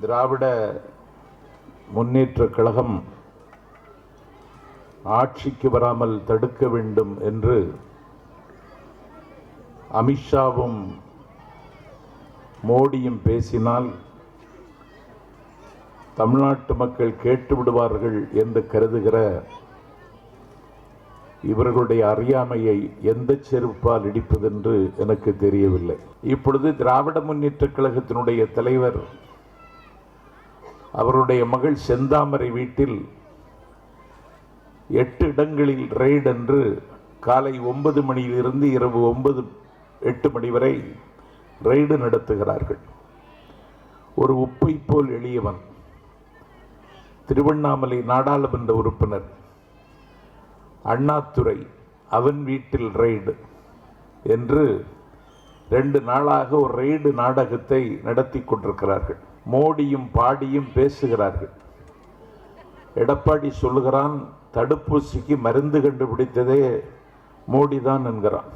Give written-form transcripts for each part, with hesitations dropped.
திராவிட முன்னேற்றக் கழகம் ஆட்சிக்கு வராமல் தடுக்க வேண்டும் என்று அமித்ஷாவும் மோடியும் பேசினால் தமிழ்நாட்டு மக்கள் கேட்டு விடுவார்கள் என்று கருதுகிற இவர்களுடைய அறியாமையை எந்த செருப்பால் இடிப்பதென்று எனக்கு தெரியவில்லை. இப்பொழுது திராவிட முன்னேற்றக் கழகத்தினுடைய தலைவர் அவருடைய மகள் செந்தாமரை வீட்டில் 8 இடங்களில் ரெய்டு என்று காலை 9 மணியிலிருந்து இரவு 8 மணி வரை ரெய்டு நடத்துகிறார்கள். ஒரு உப்பை போல் எளியவன், திருவண்ணாமலை நாடாளுமன்ற உறுப்பினர் அண்ணாதுரை, அவன் வீட்டில் ரெய்டு என்று 2 நாளாக ஒரு ரெய்டு நாடகத்தை நடத்தி கொண்டிருக்கிறார்கள். மோடியும் பாடியும் பேசுகிறார்கள். எடப்பாடி சொல்லுகிறான், தடுப்பூசிக்கு மருந்து கண்டுபிடித்ததே மோடி தான் என்கிறான்.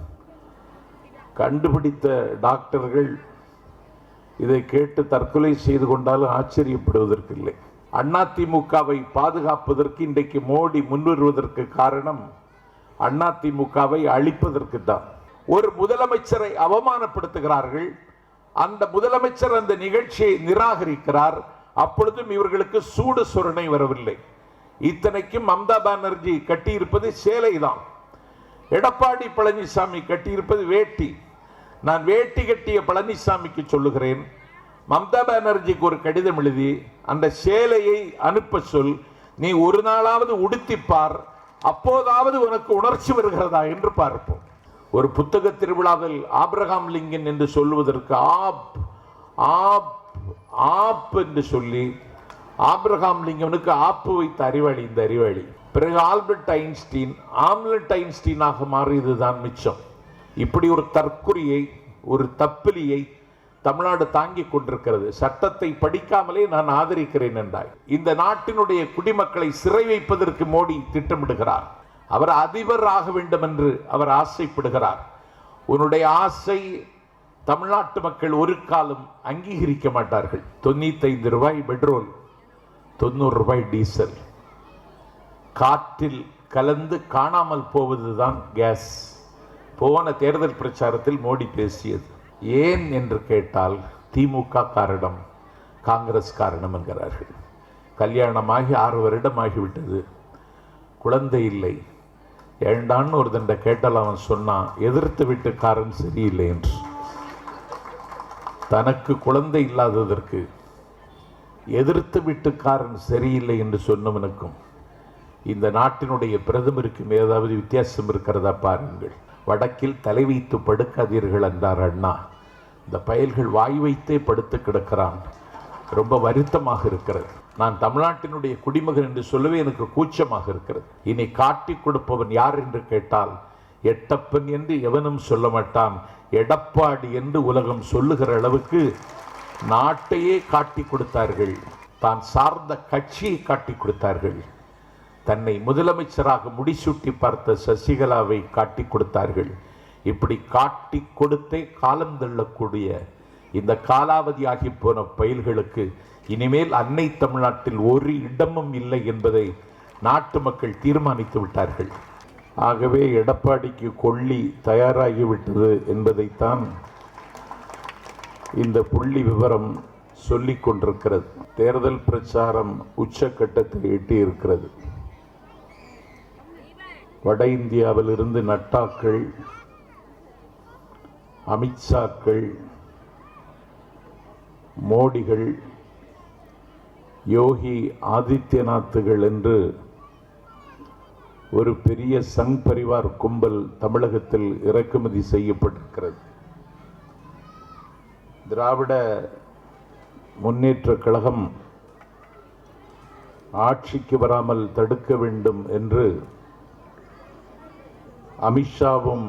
கண்டுபிடித்த டாக்டர்கள் இதை கேட்டு தற்கொலை செய்து கொண்டாலும் ஆச்சரியப்படுவதற்கு இல்லை. அதிமுகவை பாதுகாப்பதற்கு இன்றைக்கு மோடி முன்வருவதற்கு காரணம் அதிமுகவை அழிப்பதற்கு தான். ஒரு முதலமைச்சரை அவமானப்படுத்துகிறார்கள். அந்த முதலமைச்சர் அந்த நிகழ்ச்சியை நிராகரிக்கிறார். அப்பொழுதும் இவர்களுக்கு சூடு சொரணை வரவில்லை. இத்தனைக்கும் மம்தா பானர்ஜி கட்டியிருப்பது சேலை தான், எடப்பாடி பழனிசாமி கட்டியிருப்பது வேட்டி. நான் வேட்டி கட்டிய பழனிசாமிக்கு சொல்லுகிறேன், மம்தா பானர்ஜிக்கு ஒரு கடிதம் எழுதி அந்த சேலையை அனுப்ப சொல், நீ ஒரு நாளாவது உடுத்திப்பார், அப்போதாவது உனக்கு உணர்ச்சி வருகிறதா என்று பார்ப்போம். ஒரு புத்தக திருவிழாவில் ஆபிரகாம் லிங்கன் என்று சொல்லுவதற்கு ஆப் ஆப் ஆப் என்று சொல்லி ஆபிரகாம் லிங்கனுக்கு ஆப்பு வைத்த அறிவாளி இந்த அறிவாளி. பிறகு ஆல்பர்ட் ஐன்ஸ்டீன் ஆம்லெட் ஐன்ஸ்டீனாக மாறியதுதான் மிச்சம். இப்படி ஒரு தற்குறியை, ஒரு தப்பிலியை தமிழ்நாடு தாங்கிக் கொண்டிருக்கிறது. சட்டத்தை படிக்காமலே நான் ஆதரிக்கிறேன் என்றாய். இந்த நாட்டினுடைய குடிமக்களை சிறை வைப்பதற்கு மோடி திட்டமிடுகிறார். அவர் அதிபர் ஆக வேண்டும் என்று அவர் ஆசைப்படுகிறார். உன்னுடைய ஆசை தமிழ்நாட்டு மக்கள் ஒரு காலம் அங்கீகரிக்க மாட்டார்கள். 95 ரூபாய் பெட்ரோல், 90 ரூபாய் டீசல், காற்றில் கலந்து காணாமல் போவதுதான் கேஸ். போன தேர்தல் பிரச்சாரத்தில் மோடி பேசியது. ஏன் என்று கேட்டால் திமுக காரணம், காங்கிரஸ் காரணம் என்கிறார்கள். கல்யாணமாகி 6 வருடம் ஆகிவிட்டது, குழந்தை இல்லை. ஏண்டான்னு ஒரு தண்டை கேட்டால் அவன் சொன்னான், எதிர்த்து வீட்டுக்காரன் சரியில்லை என்று. தனக்கு குழந்தை இல்லாததற்கு எதிர்த்து வீட்டுக்காரன் சரியில்லை என்று சொன்னவனுக்கும் இந்த நாட்டினுடைய பிரதமருக்கும் ஏதாவது வித்தியாசம் இருக்கிறதா பாருங்கள். வடக்கில் தலை வைத்து படுக்காதீர்கள் என்றார் அண்ணா. இந்த பயல்கள் வாய் வைத்தே படுத்து கிடக்கிறான். ரொம்ப வருத்தமாக இருக்கிறது. நான் தமிழ்நாட்டினுடைய குடிமகன் என்று சொல்லவே எனக்கு கூச்சமாக இருக்கிறது. இனி காட்டி கொடுப்பவன் யார் என்று கேட்டால் எட்டப்பன் என்று எவனும் சொல்ல மாட்டான், எடப்பாடி என்று உலகம் சொல்லுகிற அளவுக்கு நாட்டையே காட்டி கொடுத்தார்கள். தான் சார்ந்த கட்சியை காட்டி கொடுத்தார்கள். தன்னை முதலமைச்சராக முடிசூட்டி பார்த்த சசிகலாவை காட்டி கொடுத்தார்கள். இப்படி காட்டி கொடுத்தே காலம் தள்ளக்கூடிய இந்த காலாவதியாகி போன பயில்களுக்கு இனிமேல் அன்னை தமிழ்நாட்டில் ஒரு இடமும் இல்லை என்பதை நாட்டு மக்கள் தீர்மானித்து விட்டார்கள். ஆகவே எடப்பாடிக்கு கொள்ளி தயாராகிவிட்டது என்பதைத்தான் இந்த புள்ளி விவரம் சொல்லிக் கொண்டிருக்கிறது. தேர்தல் பிரச்சாரம் உச்சக்கட்டத்தை எட்டியிருக்கிறது. வட இந்தியாவிலிருந்து நட்டாக்கள், அமித்ஷாக்கள், மோடிகள், யோகி ஆதித்யநாத்துகள் என்று ஒரு பெரிய சங் பரிவார் கும்பல் தமிழகத்தில் இறக்குமதி செய்யப்பட்டிருக்கிறது. திராவிட முன்னேற்றக் கழகம் ஆட்சிக்கு வராமல் தடுக்க வேண்டும் என்று அமித்ஷாவும்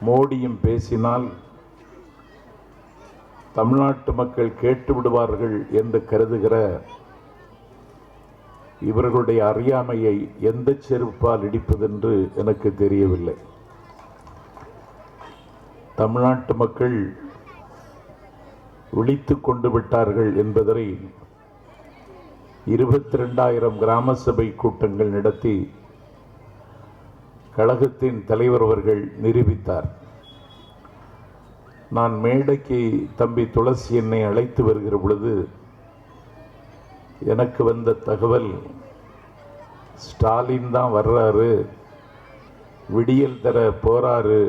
மோடியும் பேசினால் தமிழ்நாட்டு மக்கள் கேட்டு விடுவார்கள் என்று கருதுகிற இவர்களுடைய அறியாமையை எந்த செருப்பால் இடிப்பதென்று எனக்கு தெரியவில்லை. தமிழ்நாட்டு மக்கள் விழித்து கொண்டு விட்டார்கள் என்பதை 22,000 கிராம சபை கூட்டங்கள் நடத்தி கழகத்தின் தலைவர் அவர்கள் நிரூபித்தார். நான் மேடைக்கு தம்பி துளசி என்னை அழைத்து வருகிற பொழுது எனக்கு வந்த தகவல், ஸ்டாலின் தான் வர்றாரு, விடியல் தர போறாரு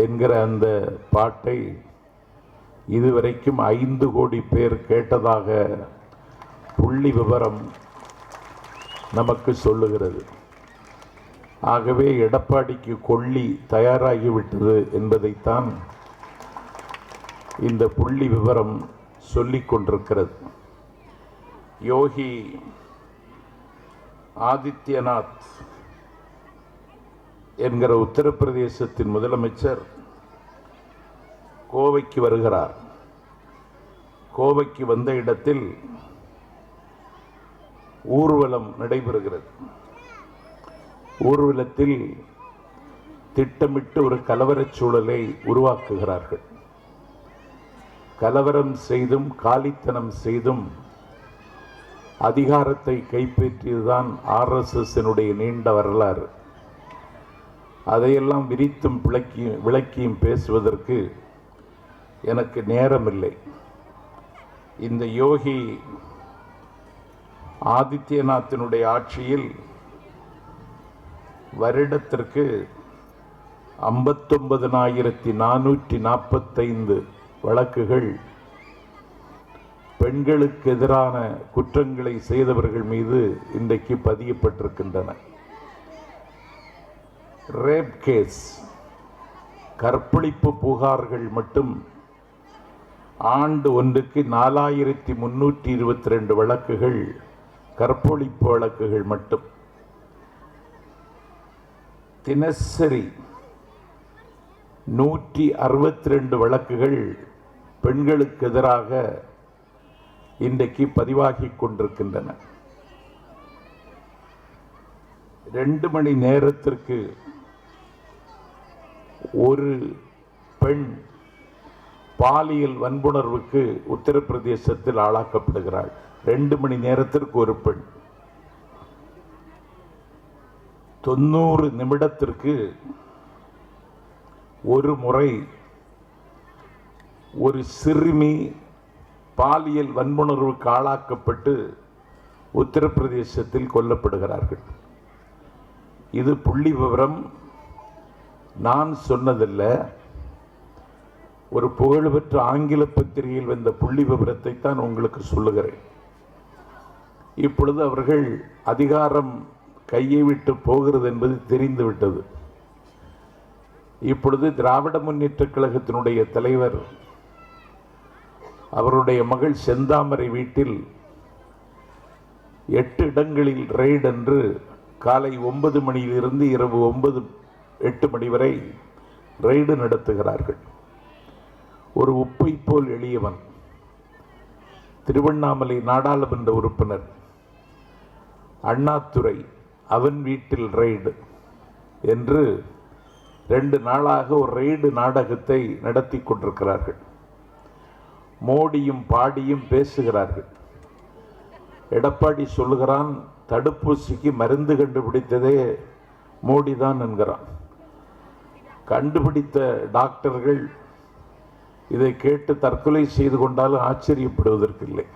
என்கிற அந்த பாட்டை இதுவரைக்கும் 5 கோடி பேர் கேட்டதாக புள்ளி விவரம் நமக்கு சொல்லுகிறது. ஆகவே எடப்பாடிக்கு கொள்ளி தயாராகிவிட்டது என்பதைத்தான் இந்த புள்ளி விவரம் சொல்லிக் கொண்டிருக்கிறது. யோகி ஆதித்யநாத் என்கிற உத்தரப்பிரதேசத்தின் முதலமைச்சர் கோவைக்கு வருகிறார். கோவைக்கு வந்த இடத்தில் ஊர்வலம் நடைபெறுகிறது. ஊர்வலத்தில் திட்டமிட்டு ஒரு கலவரச் சூழலை உருவாக்குகிறார்கள். கலவரம் செய்தும் காலித்தனம் செய்தும் அதிகாரத்தை கைப்பற்றியதுதான் RSSனுடைய நீண்ட வரலாறு. அதையெல்லாம் விரித்தும் விளக்கியும் பேசுவதற்கு எனக்கு நேரமில்லை. இந்த யோகி ஆதித்யநாத்தினுடைய ஆட்சியில் வருடத்திற்கு 59,445 வழக்குகள் பெண்களுக்கு எதிரான குற்றங்களை செய்தவர்கள் மீது இன்றைக்கு பதியப்பட்டிருக்கின்றன. ரேப் கேஸ், கற்பழிப்பு புகார்கள் மட்டும் ஆண்டு ஒன்றுக்கு 4,322 வழக்குகள், கற்பழிப்பு வழக்குகள் மட்டும். தினசரி 162 வழக்குகள் பெண்களுக்கு எதிராக இன்றைக்கு பதிவாகிக் கொண்டிருக்கின்றன. 2 மணி நேரத்திற்கு ஒரு பெண் பாலியல் வன்புணர்வுக்கு உத்தரப்பிரதேசத்தில் ஆளாக்கப்படுகிறாள். 2 மணி நேரத்திற்கு ஒரு பெண். 90 நிமிடத்திற்கு ஒரு முறை ஒரு சிறுமி பாலியல் வன்புணர்வுக்கு ஆளாக்கப்பட்டு உத்தரப்பிரதேசத்தில் கொல்லப்படுகிறார்கள். இது புள்ளி விவரம், நான் சொன்னதல்ல. ஒரு புகழ்பெற்ற ஆங்கில பத்திரிகையில் வந்த புள்ளி விவரத்தை தான் உங்களுக்கு சொல்லுகிறேன். இப்பொழுது அவர்கள் அதிகாரம் கையை விட்டு போகிறது என்பது தெரிந்துவிட்டது. இப்பொழுது திராவிட முன்னேற்ற கழகத்தினுடைய தலைவர் அவருடைய மகள் செந்தாமரை வீட்டில் 8 இடங்களில் ரெய்டு என்று காலை 9 மணியிலிருந்து இரவு 8 மணி வரை ரெய்டு நடத்துகிறார்கள். ஒரு உப்பை போல் எளியவன், திருவண்ணாமலை நாடாளுமன்ற உறுப்பினர் அண்ணாதுரை, அவன் வீட்டில் ரெய்டு என்று 2 நாளாக ஒரு ரெய்டு நாடகத்தை நடத்தி கொண்டிருக்கிறார்கள். மோடியும் பாடியும் பேசுகிறார்கள். எடப்பாடி சொல்லுகிறான், தடுப்பூசிக்கு மருந்து கண்டுபிடித்ததே மோடி தான் என்கிறான். கண்டுபிடித்த டாக்டர்கள் இதை கேட்டு தற்கொலை செய்து கொண்டாலும் ஆச்சரியப்படுவதற்கில்லை.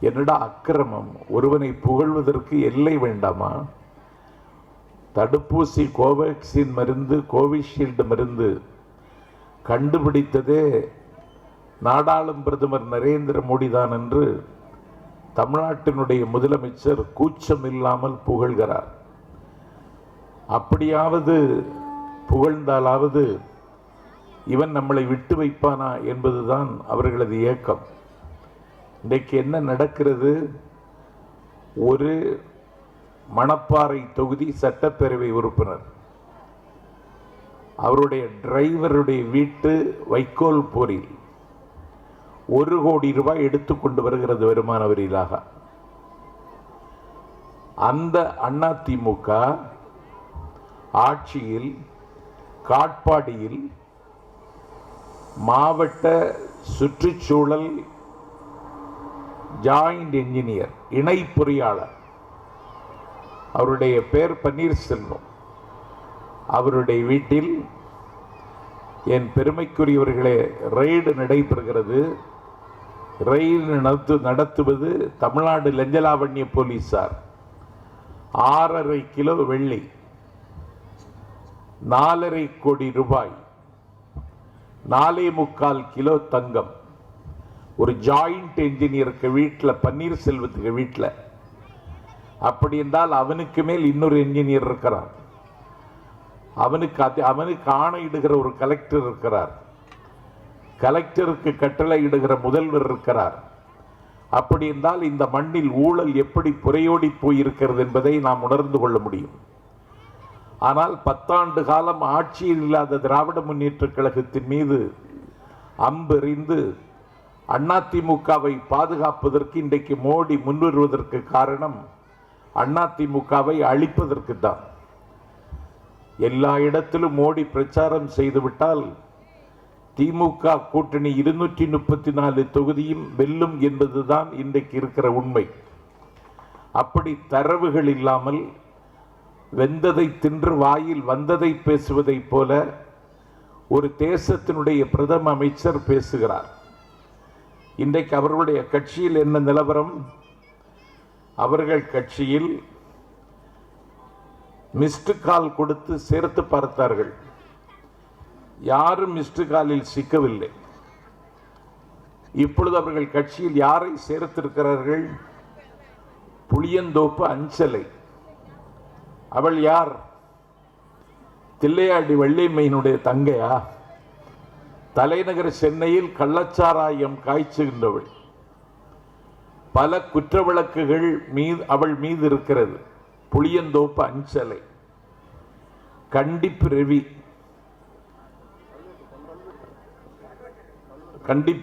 என்னடா அக்கிரமம்! ஒருவனை புகழ்வதற்கு எல்லை வேண்டாமா? தடுப்பூசி கோவேக்சின் மருந்து, கோவிஷீல்டு மருந்து கண்டுபிடித்ததே நாடாளும் பிரதமர் நரேந்திர மோடி தான் என்று தமிழ்நாட்டினுடைய முதலமைச்சர் கூச்சம் இல்லாமல் புகழ்கிறார். அப்படியாவது புகழ்ந்தாலாவது இவன் நம்மளை விட்டு வைப்பானா என்பதுதான் அவர்களது ஏக்கம். இன்றைக்கு என்ன நடக்கிறது? ஒரு மணப்பாறை தொகுதி சட்டப்பேரவை உறுப்பினர் அவருடைய டிரைவருடைய வீட்டு வைக்கோல் போரில் 1 கோடி ரூபாய் எடுத்துக்கொண்டு வருகிறது வருமான வரியிலாக. அந்த அதிமுக ஆட்சியில் காட்பாடியில் மாவட்ட சுற்றுச்சூழல் ஜாயிண்ட் என்ஜினியர், இணை பொறியாளர். அவருடைய பெயர் பன்னீர்செல்வம். அவருடைய வீட்டில் என் பெருமைக்குரியவர்களே ரெய்டு நடைபெறுகிறது. ரெய்டு நடத்துவது தமிழ்நாடு லஞ்சலாவண்ய போலீசார். 6.5 கிலோ வெள்ளி, 4.5 கோடி ரூபாய், 4.25 கிலோ தங்கம். ஒரு ஜாயிண்ட் என்ஜினியருக்கு வீட்டில், பன்னீர்செல்வத்துக்கு வீட்டில். அப்படி என்றால் அவனுக்கு மேல் இன்னொரு என்ஜினியர் இருக்கிறார். அவனுக்கு ஆணையிடுகிற ஒரு கலெக்டர் இருக்கிறார். கலெக்டருக்கு கட்டளை இடுகிற முதல்வர் இருக்கிறார். அப்படி என்றால் இந்த மண்ணில் ஊழல் எப்படி புரையோடி போயிருக்கிறது என்பதை நாம் உணர்ந்து கொள்ள முடியும். ஆனால் 10 ஆண்டு காலம் ஆட்சியில் இல்லாத திராவிட முன்னேற்ற கழகத்தின் மீது அம்பெறிந்து அதிமுகவை பாதுகாப்பதற்கு இன்றைக்கு மோடி முன்வருவதற்கு காரணம் அதிமுகவை அழிப்பதற்கு தான். எல்லா இடத்திலும் மோடி பிரச்சாரம் செய்துவிட்டால் திமுக கூட்டணி 234 தொகுதியும் வெல்லும் என்பதுதான் இன்றைக்கு இருக்கிற உண்மை. அப்படி தரவுகள் இல்லாமல் வெந்ததை தின்று வாயில் வந்ததை பேசுவதை போல ஒரு தேசத்தினுடைய பிரதம அமைச்சர் பேசுகிறார். இன்றைக்கு அவர்களுடைய கட்சியில் என்ன நிலவரம்? அவர்கள் கட்சியில் மிஸ்டு கால் கொடுத்து சேர்த்து பார்த்தார்கள். யாரும் மிஸ்டு காலில் சிக்கவில்லை. இப்பொழுது அவர்கள் கட்சியில் யாரை சேர்த்திருக்கிறார்கள்? புளியந்தோப்பு அஞ்சலை. அவள் யார்? தில்லையாடி வெள்ளைமையினுடைய தங்கையா? தலைநகர் சென்னையில் கள்ளச்சாராயம் காய்ச்சுகின்றவள். பல குற்ற வழக்குகள் அவள் மீது இருக்கிறது. புளியந்தோப்பு அஞ்சலை. கண்டிப்பு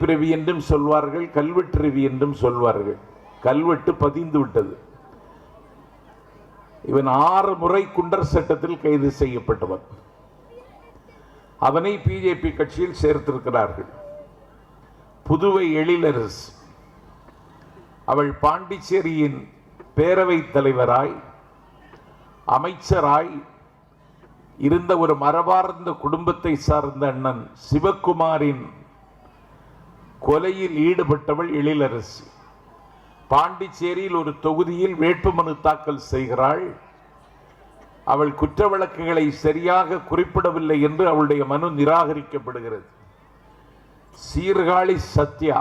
ரவி என்றும் சொல்வார்கள், கல்வெட்டு ரவி என்றும் சொல்வார்கள். கல்வெட்டு பதிந்து விட்டது. இவன் 6 முறை குண்டர் சட்டத்தில் கைது செய்யப்பட்டவன். அவனை பிஜேபி கட்சியில் சேர்த்திருக்கிறார்கள். புதுவை எழிலரசு, அவள் பாண்டிச்சேரியின் பேரவைத் தலைவராய் அமைச்சராய் இருந்த ஒரு மரபார்ந்த குடும்பத்தை சார்ந்த அண்ணன் சிவக்குமாரின் கொலையில் ஈடுபட்டவள் எழிலரசி. பாண்டிச்சேரியில் ஒரு தொகுதியில் வேட்புமனு தாக்கல் செய்கிறாள். அவள் குற்ற வழக்குகளை சரியாக குறிப்பிடவில்லை என்று அவளுடைய மனு நிராகரிக்கப்படுகிறது. சீர்காழி சத்யா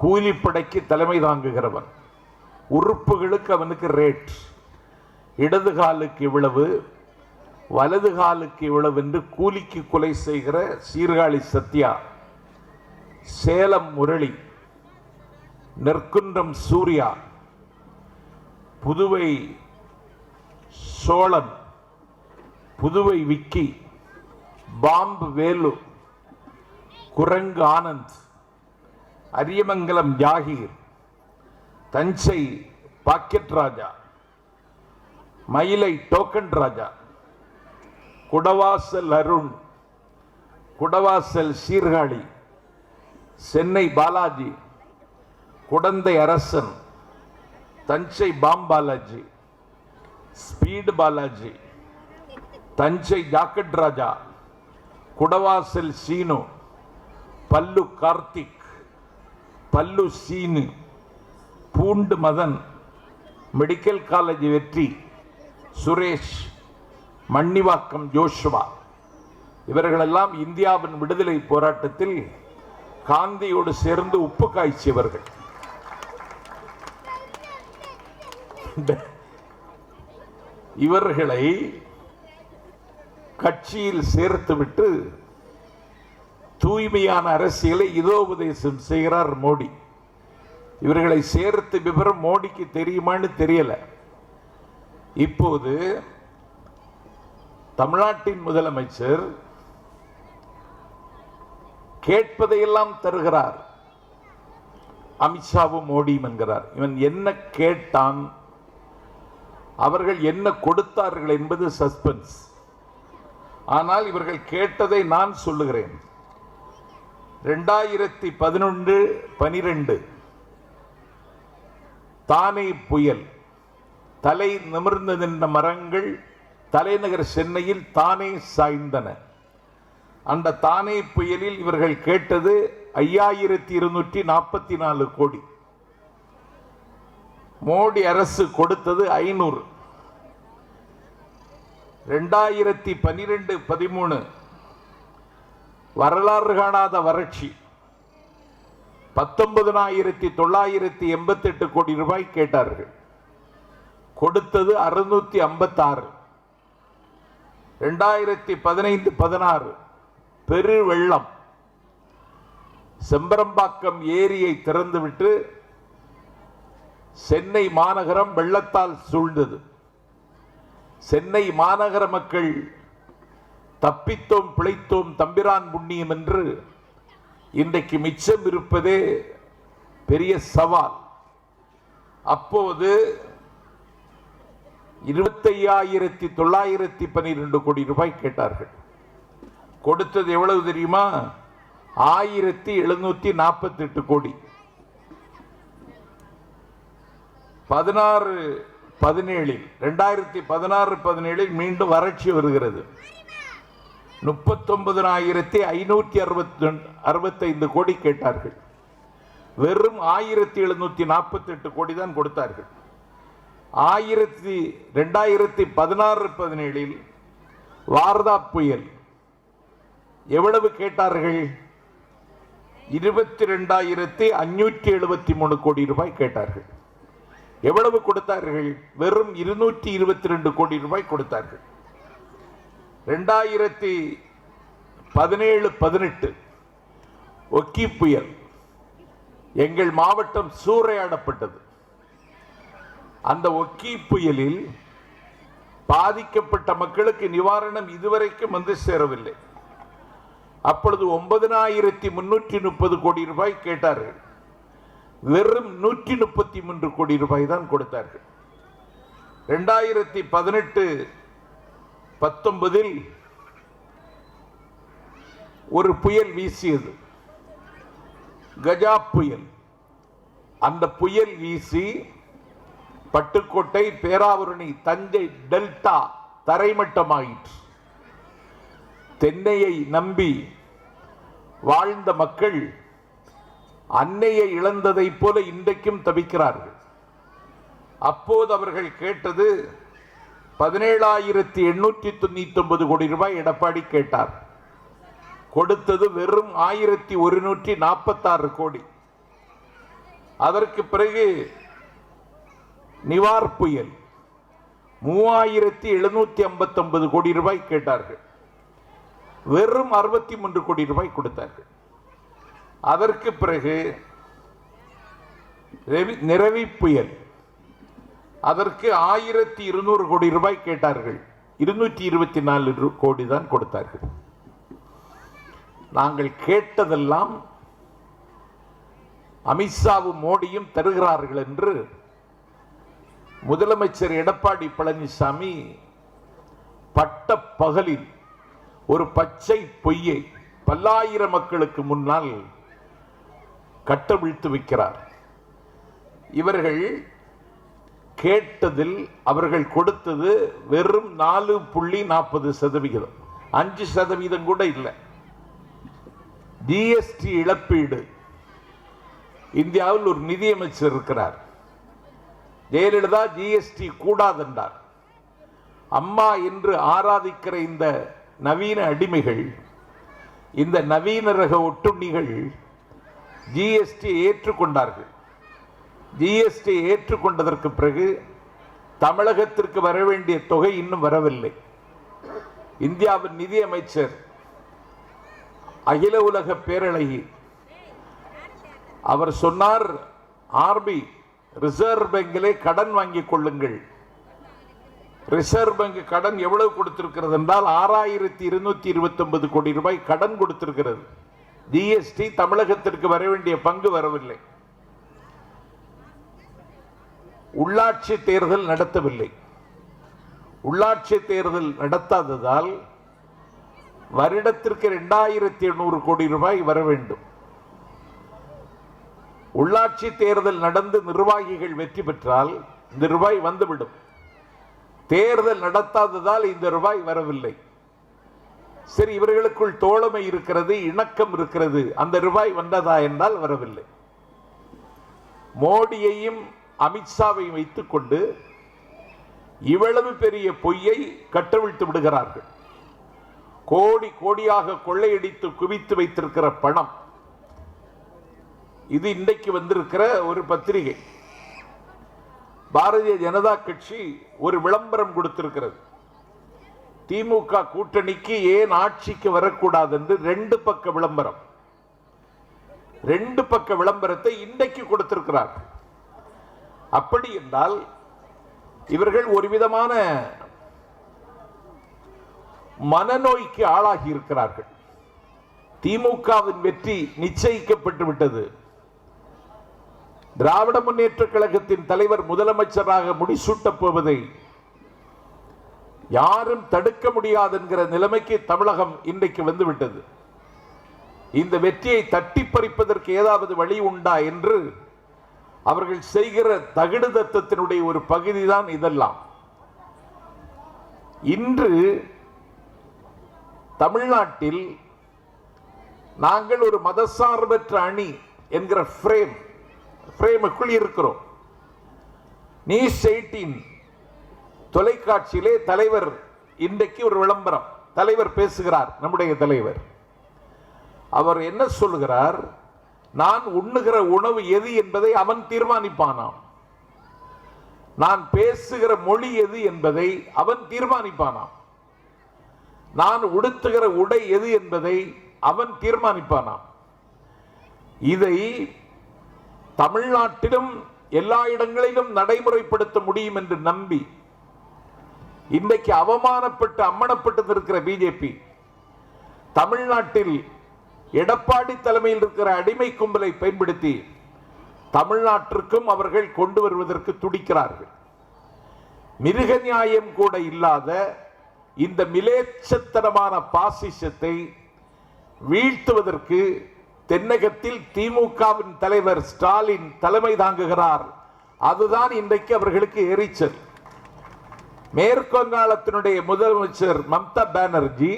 கூலிப்படைக்கு தலைமை தாங்குகிறவன். உறுப்புகளுக்கு அவனுக்கு ரேட். இடது காலுக்கு இவ்வளவு, வலது காலுக்கு இவ்வளவு என்று கூலிக்கு கொலை செய்கிற சீர்காழி சத்யா. சேலம் முரளி, நெற்குன்றம் சூர்யா, புதுவை சோழன், புதுவை விக்கி, பாம்பு வேலு, குரங்கு ஆனந்த், அரியமங்கலம் ஜாகீர், தஞ்சை பாக்கெட் ராஜா, மயிலை டோக்கன் ராஜா, குடவாசல் அருண், குடவாசல் சீர்காழி, சென்னை பாலாஜி, குடந்தை அரசன், தஞ்சை பாம்பாலாஜி, ஸ்பீடு பாலாஜி, தஞ்சை ஜாக்கெட் ராஜா, குடவாசல் சீனு, பல்லு கார்த்திக், பல்லு சீனு, பூண்டு மதன், மெடிக்கல் காலேஜ் வெற்றி, சுரேஷ், மன்னிவாக்கம் ஜோஷுவா. இவர்களெல்லாம் இந்தியாவின் விடுதலை போராட்டத்தில் காந்தியோடு சேர்ந்து உப்பு காய்ச்சியவர்கள். இவர்களை கட்சியில் சேர்த்துவிட்டு தூய்மையான அரசியலை இதோபதேசம் செய்கிறார் மோடி. இவர்களை சேர்த்து விவரம் மோடிக்கு தெரியுமான்னு தெரியல. இப்போது தமிழ்நாட்டின் முதலமைச்சர் கேட்பதையெல்லாம் தருகிறார். அமித்ஷாவும் மோடியும் என்கிறார். இவன் என்ன கேட்டான், அவர்கள் என்ன கொடுத்தார்கள் என்பது சஸ்பென்ஸ். ஆனால் இவர்கள் கேட்டதை நான் சொல்லுகிறேன். 2011-12 தானே புயல். தலை நிமிர்ந்து நின்ற மரங்கள் தலைநகர் சென்னையில் தானே சாய்ந்தன. அந்த தானே புயலில் இவர்கள் கேட்டது 5244 கோடி. மோடி அரசு கொடுத்தது 500. 2012-13 வரலாறு காணாத வறட்சி. 19,988 கோடி ரூபாய் கேட்டார்கள், கொடுத்தது 656. 2015-16 பெரு வெள்ளம். செம்பரம்பாக்கம் ஏரியை திறந்துவிட்டு சென்னை மாநகரம் வெள்ளத்தால் சூழ்ந்தது. சென்னை மாநகர மக்கள் தப்பித்தோம் பிழைத்தோம் தம்பிரான் புண்ணியம் என்று இன்றைக்கு மிச்சம் இருப்பதே பெரிய சவால். அப்போது 25,912 கோடி ரூபாய் கேட்டார்கள், கொடுத்தது எவ்வளவு தெரியுமா? 1748 கோடி. 2016-17 மீண்டும் வறட்சி வருகிறது. 39,565 கோடி கேட்டார்கள், வெறும் 1748 கோடி தான் கொடுத்தார்கள். 2016-17 வார்தா புயல் எவ்வளவு கேட்டார்கள்? 22,573 கோடி ரூபாய் கேட்டார்கள். எவ்வளவு கொடுத்தார்கள்? வெறும் 222 கோடி ரூபாய் கொடுத்தார்கள். 2017-18 ஒக்கி புயல் எங்கள் மாவட்டம் சூறையாடப்பட்டது. அந்த ஒக்கி புயலில் பாதிக்கப்பட்ட மக்களுக்கு நிவாரணம் இதுவரைக்கும் வந்து சேரவில்லை. அப்பொழுது 9,330 கோடி ரூபாய் கேட்டார்கள், வெறும் 133 கோடி ரூபாய் தான் கொடுத்தார்கள். 2018-19 ஒரு புயல் வீசியது, கஜா புயல். அந்த புயல் வீசி பட்டுக்கோட்டை, பேராவூரணி, தஞ்சை டெல்டா தரைமட்டமாயிற்று. தென்னையை நம்பி வாழ்ந்த மக்கள் அன்னையை இழந்ததை போல இன்றைக்கும் தவிக்கிறார்கள். அப்போது அவர்கள் கேட்டது 17,899 கோடி ரூபாய் எடப்பாடி கேட்டார், கொடுத்தது வெறும் 1,146 கோடி. அதற்கு பிறகு நிவார் புயல் 3,759 கோடி ரூபாய் கேட்டார்கள், வெறும் 63 கோடி ரூபாய் கொடுத்தார்கள். அதற்கு பிறகு நிரவி புயல், அதற்கு 1,200 கோடி ரூபாய் கேட்டார்கள், 224 கோடி தான் கொடுத்தார்கள். நாங்கள் கேட்டதெல்லாம் அமித்ஷாவும் மோடியும் தருகிறார்கள் என்று முதலமைச்சர் எடப்பாடி பழனிசாமி பட்ட பகலில் ஒரு பச்சை பொய்யை பல்லாயிரம் மக்களுக்கு முன்னால் கட்டவிழ்த்து வைக்கிறார். இவர்கள் கேட்டதில் அவர்கள் கொடுத்தது வெறும் 4.40%, 5% கூட இல்லை. ஜிஎஸ்டி இழப்பீடு. இந்தியாவில் ஒரு நிதியமைச்சர் இருக்கிறார், ஜெயலலிதா ஜிஎஸ்டி கூடாதென்றார். அம்மா என்று ஆராதிக்கிற இந்த நவீன அடிமைகள், இந்த நவீன ரக ஒட்டுண்ணிகள் ஜிஎஸ்டி ஏற்றுக்கொண்டார்கள். ஜிஎஸ்டி ஏற்றுக்கொண்டதற்கு பிறகு தமிழகத்திற்கு வர வேண்டிய தொகை இன்னும் வரவில்லை. இந்தியாவின் நிதியமைச்சர், அகில உலக பேரழகி, அவர் சொன்னார், ஆர்பி ரிசர்வ் பேங்கிலே கடன் வாங்கிக் கொள்ளுங்கள். ரிசர்வ் பேங்க் கடன் எவ்வளவு கொடுத்திருக்கிறது என்றால் 6,229 கோடி ரூபாய் கடன் கொடுத்திருக்கிறது. ஜிஎஸ்டி தமிழகத்திற்கு வர வேண்டிய பங்கு வரவில்லை. உள்ளாட்சி தேர்தல் நடத்தவில்லை. உள்ளாட்சி தேர்தல் நடத்தாததால் வருடத்திற்கு 2,800 கோடி ரூபாய் வர வேண்டும். உள்ளாட்சி தேர்தல் நடந்து நிர்வாகிகள் வெற்றி பெற்றால் இந்த ரூபாய் வந்துவிடும். தேர்தல் நடத்தாததால் இந்த ரூபாய் வரவில்லை. சரி, இவர்களுக்குள் தோழமை இருக்கிறது, இணக்கம் இருக்கிறது, அந்த ரூபாய் வந்ததா என்றால் வரவில்லை. மோடியையும் அமித்ஷாவையும் வைத்துக் கொண்டு இவ்வளவு பெரிய பொய்யை கட்டவிழ்த்து விடுகிறார்கள். கோடி கோடியாக கொள்ளையடித்து குவித்து வைத்திருக்கிற பணம் இது. இன்றைக்கு வந்திருக்கிற ஒரு பத்திரிகை, பாரதிய ஜனதா கட்சி ஒரு விளம்பரம் கொடுத்திருக்கிறது. திமுக கூட்டணிக்கு ஏன் ஆட்சிக்கு வரக்கூடாது என்று 2 பக்க விளம்பரம். 2 பக்க விளம்பரத்தை இன்றைக்கு கொடுத்திருக்கிறார். அப்படி என்றால் இவர்கள் ஒரு விதமான மனநோய்க்கு ஆளாகி இருக்கிறார்கள். திமுகவின் வெற்றி நிச்சயிக்கப்பட்டு விட்டது. திராவிட முன்னேற்ற கழகத்தின் தலைவர் முதலமைச்சராக முடிசூட்டப் போவதை யாரும் தடுக்க முடியாது என்கிற நிலைமைக்கு தமிழகம் இன்றைக்கு வந்துவிட்டது. இந்த வெற்றியை தட்டி பறிப்பதற்கு ஏதாவது வழி உண்டா என்று அவர்கள் செய்கிற தகுடு தத்தத்தினுடைய ஒரு பகுதிதான் இதெல்லாம். இன்று தமிழ்நாட்டில் நாங்கள் ஒரு மதசார்பற்ற அணி என்கிற ஃப்ரேமுக்குள் இருக்கிறோம். நியூஸ் 18 தொலைக்காட்சியிலே தலைவர் இன்றைக்கு ஒரு விளம்பரம், தலைவர் பேசுகிறார். நம்முடைய தலைவர் அவர் என்ன சொல்லுகிறார்? நான் உண்ணுகிற உணவு எது என்பதை அவன் தீர்மானிப்பானாம். நான் பேசுகிற மொழி எது என்பதை அவன் தீர்மானிப்பானாம். நான் உடுத்துகிற உடை எது என்பதை அவன் தீர்மானிப்பானாம். இதை தமிழ்நாட்டிலும் எல்லா இடங்களிலும் நடைமுறைப்படுத்த முடியும் என்று நம்பி இன்றைக்கு அவமானப்பட்டு அம்மனப்பட்டு இருக்கிற பிஜேபி தமிழ்நாட்டில் எடப்பாடி தலைமையில் இருக்கிற அடிமை கும்பலை பயன்படுத்தி தமிழ்நாட்டிற்கும் அவர்கள் கொண்டு வருவதற்கு துடிக்கிறார்கள். மிருக நியாயம் கூட இல்லாத இந்த மிலேச்சத்தனமான பாசிசத்தை வீழ்த்துவதற்கு தென்னகத்தில் திமுகவின் தலைவர் ஸ்டாலின் தலைமை தாங்குகிறார். அதுதான் இன்றைக்கு அவர்களுக்கு எரிச்சல். மேற்கு வங்காளத்தினுடைய முதலமைச்சர் மம்தா பானர்ஜி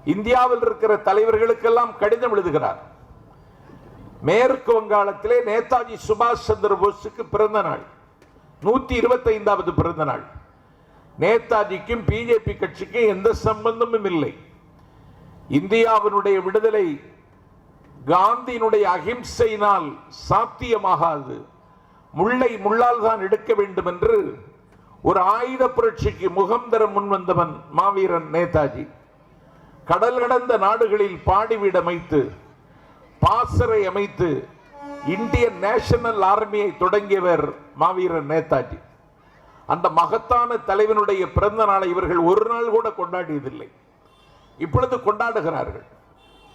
இந்தியாவில் இருக்கிற தலைவர்களுக்கெல்லாம் கடிதம் எழுதுகிறார். மேற்கு வங்காளத்திலே நேதாஜி சுபாஷ் சந்திர போஸுக்கு பிறந்த நாள், 125வது பிறந்த நாள். நேதாஜிக்கும் பிஜேபி கட்சிக்கும் எந்த சம்பந்தமும் இல்லை. இந்தியாவினுடைய விடுதலை காந்தியினுடைய அகிம்சையினால் சாத்தியமாகாது, முள்ளை முள்ளால் தான் எடுக்க வேண்டும் என்று ஒரு ஆயுத புரட்சிக்கு முகம் தர முன்வந்தவன் மாவீரன் நேதாஜி. கடல் கடந்த நாடுகளில் பாடிவீடு அமைத்து பாசறை அமைத்து இந்தியன் நேஷனல் ஆர்மியை தொடங்கியவர் மாவீரன் நேதாஜி. அந்த மகத்தான தலைவனுடைய பிறந்த நாளை இவர்கள் ஒரு நாள் கூட கொண்டாடியதில்லை. இப்பொழுது கொண்டாடுகிறார்கள்.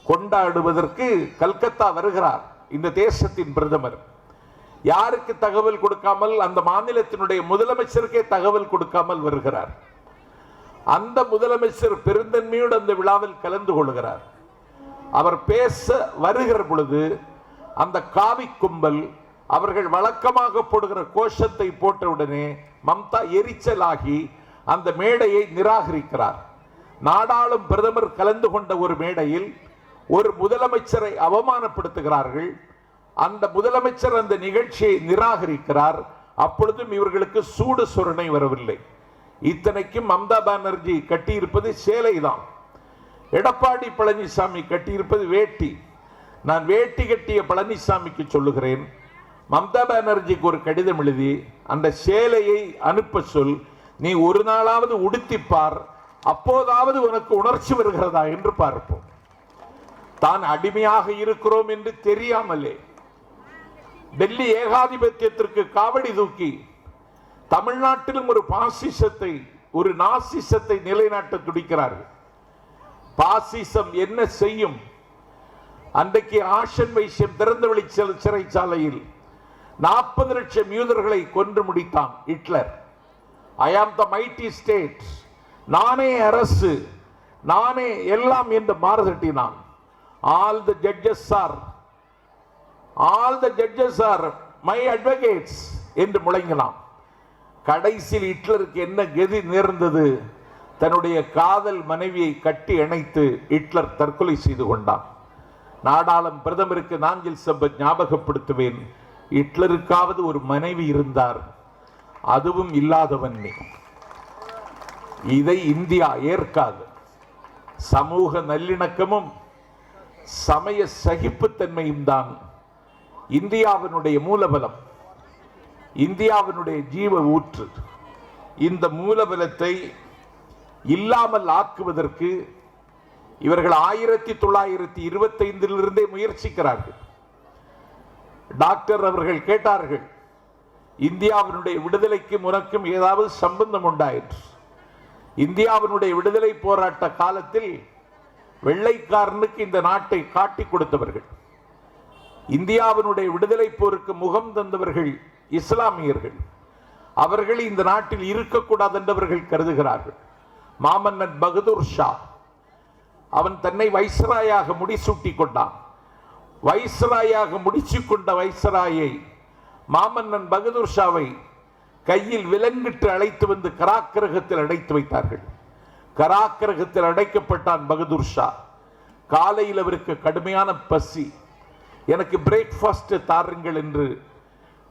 கொண்டாடுவதற்கு கல்கத்தா வருகிறார் இந்த தேசத்தின் பிரதமர். யாருக்கு தகவல் கொடுக்காமல்? அந்த மாநிலத்தினுடைய முதலமைச்சருக்கே தகவல் கொடுக்காமல் வருகிறார். அந்த முதலமைச்சர் பெருந்தன்மையோடு அந்த விழாவில் கலந்து கொள்கிறார். அவர் பேச வருகிற பொழுது அந்த காவி கும்பல் அவர்கள் வழக்கமாக போடுகிற கோஷத்தை போட்டவுடனே மம்தா எரிச்சலாகி அந்த மேடையை நிராகரிக்கிறார். நாடாளும் பிரதமர் கலந்து கொண்ட ஒரு மேடையில் ஒரு முதலமைச்சரை அவமானப்படுத்துகிறார்கள். அந்த முதலமைச்சர் அந்த நிகழ்ச்சியை நிராகரிக்கிறார். அப்பொழுதும் இவர்களுக்கு சூடு சொரணை வரவில்லை. இத்தனைக்கும் மம்தா பானர்ஜி கட்டியிருப்பது சேலை தான், எடப்பாடி பழனிசாமி கட்டியிருப்பது வேட்டி. நான் வேட்டி கட்டிய பழனிசாமிக்கு சொல்லுகிறேன், மம்தா பானர்ஜிக்கு ஒரு கடிதம் எழுதி அந்த சேலையை அனுப்ப சொல். நீ ஒரு நாளாவது உடுத்திப்பார், அப்போதாவது உனக்கு உணர்ச்சி வருகிறதா என்று பார்ப்போம். தான் அடிமையாக இருக்கிறோம் என்று தெரியாமலே டெல்லி ஏகாதிபத்தியத்திற்கு காவடி தூக்கி தமிழ்நாட்டிலும் ஒரு பாசிசத்தை, ஒரு நாசிசத்தை நிலைநாட்ட துடிக்கிறார்கள். பாசிசம் என்ன செய்யும்? அன்றைக்கு ஆஷன் வைசியம் திறந்தவெளி சிறைச்சாலையில் 40 லட்சம் யூதர்களை கொன்று முடித்தான் ஹிட்லர். ஐ ஆம் த மைட்டி ஸ்டேட், நானே அரசு, நானே எல்லாம் என்று மாறுதட்டினான். All the judges are all the judges are my advocates என்று முழங்கினான். கடைசியில் ஹிட்லருக்கு என்ன கதி நேர்ந்தது? தன்னுடைய காதல் மனைவியை கட்டி அணைத்து ஹிட்லர் தற்கொலை செய்து கொண்டான். நாடாளும் பிரதமருக்கு நாஞ்சில் சம்பத் ஞாபகப்படுத்துவேன், ஹிட்லருக்காவது ஒரு மனைவி இருந்தார், அதுவும் இல்லாதவன் நீ. இதை இந்தியா ஏற்காது. சமூக நல்லிணக்கமும் சமய சகிப்புத்தன்மையும் தான் இந்தியாவினுடைய மூலபலம், இந்தியாவினுடைய ஜீவ ஊற்று. இந்த மூலபலத்தை இல்லாமல் ஆக்குவதற்கு இவர்கள் 1925 முயற்சிக்கிறார்கள். டாக்டர் அவர்கள் கேட்டார்கள், இந்தியாவினுடைய விடுதலைக்கு உனக்கும் ஏதாவது சம்பந்தம் உண்டாயிற்று? இந்தியாவினுடைய விடுதலை போராட்ட காலத்தில் வெள்ளைக்காரனுக்கு இந்த நாட்டை காட்டி கொடுத்தவர்கள், இந்தியாவினுடைய விடுதலை போருக்கு முகம் தந்தவர்கள் இஸ்லாமியர்கள். அவர்கள் இந்த நாட்டில் இருக்கக்கூடாது என்றவர்கள் கருதுகிறார்கள். மாமன்னன் பகதூர் ஷா அவன் தன்னை வைஸ்ராயாக முடிசூட்டி கொண்டான். வைஸ்ராயாக முடிச்சுக்கொண்ட வைஸ்ராயை மாமன்னன் பகதூர் ஷாவை கையில் விலங்கிட்டு அழைத்து வந்து கராக்கிரகத்தில் அடைத்து வைத்தார்கள். கராக்கிரகத்தில் அடைக்கப்பட்டான் பகதூர் ஷா. காலையில் அவருக்கு கடுமையான பசி. எனக்கு பிரேக்ஃபாஸ்ட் தாருங்கள் என்று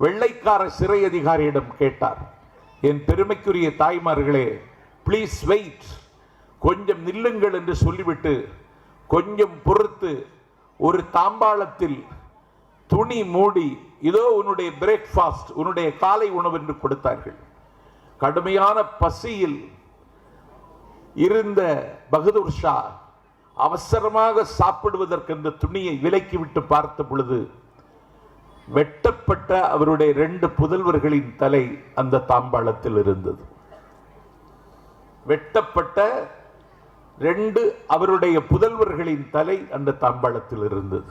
வெள்ளைக்கார சிறை அதிகாரியிடம் கேட்டார். என் பெருமைக்குரிய தாய்மார்களே, ப்ளீஸ் வெயிட், கொஞ்சம் நில்லுங்கள் என்று சொல்லிவிட்டு கொஞ்சம் பொறுத்து ஒரு தாம்பாளத்தில் துணி மூடி, இதோ உன்னுடைய பிரேக்ஃபாஸ்ட், உன்னுடைய காலை உணவு என்று கொடுத்தார்கள். கடுமையான பசியில் இருந்த பகதூர் ஷா அவசரமாக சாப்பிடுவதற்கு அந்த துணியை விலக்கிவிட்டு பார்த்த பொழுது வெட்டப்பட்ட அவருடைய 2 புதல்வர்களின் தலை அந்த தாம்பாளத்தில் இருந்தது. வெட்டப்பட்ட 2 அவருடைய புதல்வர்களின் தலை அந்த தாம்பாளத்தில் இருந்தது.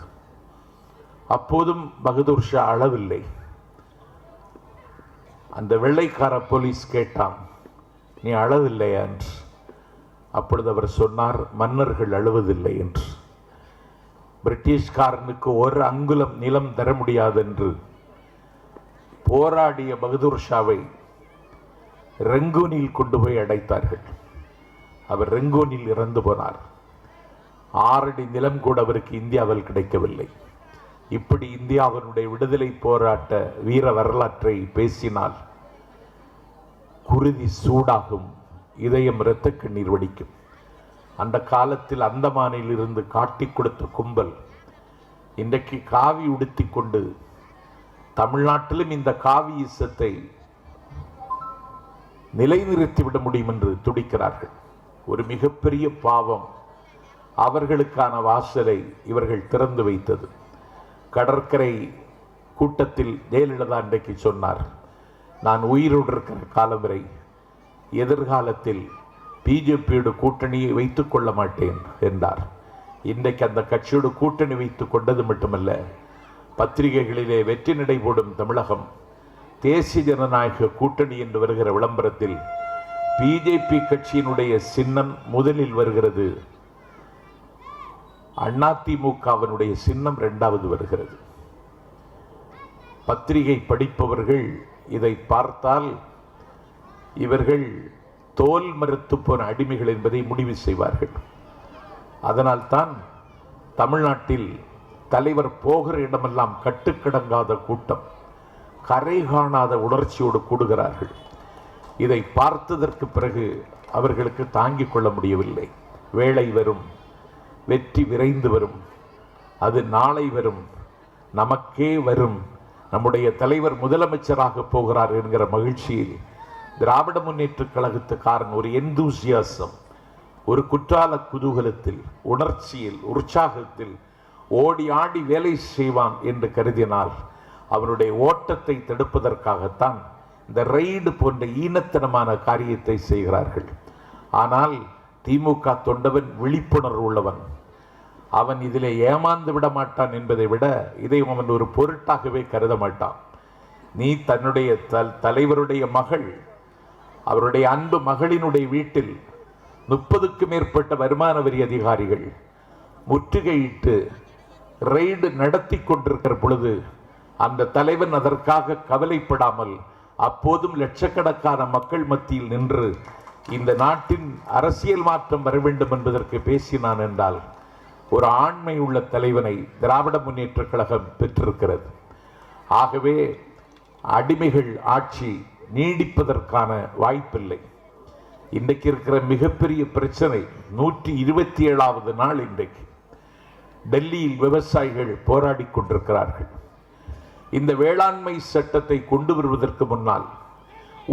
அப்போதும் பகதூர் ஷா அழவில்லை. அந்த வெள்ளைக்கார போலீஸ் கேட்டான், நீ அழவில்லையா என்று. அப்பொழுது அவர் சொன்னார், மன்னர்கள் அழுவதில்லை என்று. பிரிட்டிஷ்காரனுக்கு ஒரு அங்குலம் நிலம் தர முடியாது என்று போராடிய பகதூர் ஷாவை ரெங்கூனில் கொண்டு போய் அடைத்தார்கள். அவர் ரெங்கூனில் இறந்து போனார். 6 அடி நிலம் கூட அவருக்கு இந்தியாவில் கிடைக்கவில்லை. இப்படி இந்தியாவினுடைய விடுதலை போராட்ட வீர வரலாற்றை பேசினால் குருதி சூடாகும், இதயம் இரத்த கண்ணீர் வடிக்கும். அந்த காலத்தில் அந்தமானில் இருந்து காட்டி கொடுத்த கும்பல் இன்றைக்கு காவி உடுத்தி கொண்டு தமிழ்நாட்டிலும் இந்த காவி இசத்தை நிலைநிறுத்திவிட முடியும் என்று துடிக்கிறார்கள். ஒரு மிகப்பெரிய பாவம். அவர்களுக்கான வாசலை இவர்கள் திறந்து வைத்தது. கடற்கரை கூட்டத்தில் ஜெயலலிதா இன்றைக்கு சொன்னார், நான் உயிரோடு இருக்கிற காலம் வரை எதிர்காலத்தில் பிஜேபியோட கூட்டணியை வைத்துக் கொள்ள மாட்டேன் என்றார். இன்றைக்கு அந்த கட்சியோடு கூட்டணி வைத்துக் கொண்டது மட்டுமல்ல, பத்திரிகைகளிலே வெற்றி நடை போடும் தமிழகம் தேசிய ஜனநாயக கூட்டணி என்று வருகிற விளம்பரத்தில் பிஜேபி கட்சியினுடைய சின்னம் முதலில் வருகிறது, அதிமுகவினுடைய சின்னம் 2வது வருகிறது. பத்திரிகை படிப்பவர்கள் இதை பார்த்தால் இவர்கள் தோல் மறுத்து போன அடிமைகள் என்பதை முடிவு செய்வார்கள். அதனால்தான் தமிழ்நாட்டில் தலைவர் போகிற இடமெல்லாம் கட்டுக்கடங்காத கூட்டம், கரை காணாத உணர்ச்சியோடு கூடுகிறார்கள். இதை பார்த்ததற்கு பிறகு அவர்களுக்கு தாங்கிக் கொள்ள முடியவில்லை. வேளை வரும், வெற்றி விரைந்து வரும், அது நாளை வரும், நமக்கே வரும், நம்முடைய தலைவர் முதலமைச்சராக போகிறார் என்கிற மகிழ்ச்சியில் திராவிட முன்னேற்ற கழகத்துக்காரன் ஒரு எந்தூசியாசம், ஒரு குற்றால குதூகலத்தில், உணர்ச்சியில், உற்சாகத்தில் ஓடி ஆடி வேலை செய்வான் என்று கருதினால் அவனுடைய ஓட்டத்தை தடுப்பதற்காகத்தான் இந்த ரெய்டு போன்ற ஈனத்தனமான காரியத்தை செய்கிறார்கள். ஆனால் திமுக தொண்டவன் விழிப்புணர்வு உள்ளவன். அவன் இதிலே ஏமாந்து விட மாட்டான் என்பதை விட இதை அவன் ஒரு பொருட்டாகவே கருத மாட்டான். நீ தன்னுடைய தலைவருடைய மகள், அவருடைய அன்பு மகளினுடைய வீட்டில் 30க்கும் மேற்பட்ட வருமான வரி அதிகாரிகள் முற்றுகையிட்டு ரெய்டு நடத்தி கொண்டிருக்கிற பொழுது அந்த தலைவன் அதற்காக கவலைப்படாமல் அப்போதும் லட்சக்கணக்கான மக்கள் மத்தியில் நின்று இந்த நாட்டின் அரசியல் மாற்றம் வர வேண்டும் என்பதற்கு பேசினான் என்றால் ஒரு ஆண்மை உள்ள தலைவனை திராவிட முன்னேற்ற கழகம் பெற்றிருக்கிறது. ஆகவே அடிமைகள் ஆட்சி நீடிப்பதற்கான வாய்ப்பில்லை. இன்றைக்கு இருக்கிற மிகப்பெரிய பிரச்சனை 127வது நாள் இன்றைக்கு டெல்லியில் விவசாயிகள் போராடி கொண்டிருக்கிறார்கள். இந்த வேளாண்மை சட்டத்தை கொண்டு வருவதற்கு முன்னால்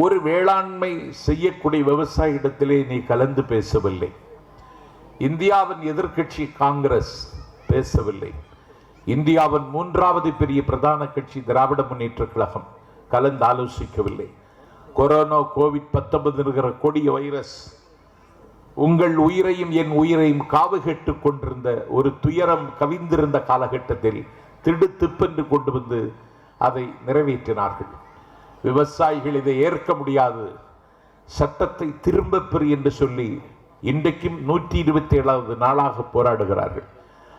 ஒரு வேளாண்மை செய்யக்கூடிய விவசாயிடத்திலே நீ கலந்து பேசவில்லை. இந்தியாவின் எதிர்க்கட்சி காங்கிரஸ் பேசவில்லை. இந்தியாவின் 3வது பெரிய பிரதான கட்சி திராவிட முன்னேற்ற கழகம் கலந்து ஆலோசிக்கவில்லை. கொரோனா கோவிட்-19 என்கிற கொடிய வைரஸ் உங்கள் உயிரையும் என் உயிரையும் காவு கேட்டுக் கொண்டிருந்த ஒரு துயரம் கவிந்திருந்த காலகட்டத்தில் திடுத்திப்பென்று கொண்டு வந்து அதை நிறைவேற்றினார்கள். விவசாயிகள் இதை ஏற்க முடியாது, சட்டத்தை திரும்ப பெறு என்று சொல்லி இன்றைக்கும் 127வது நாளாக போராடுகிறார்கள்.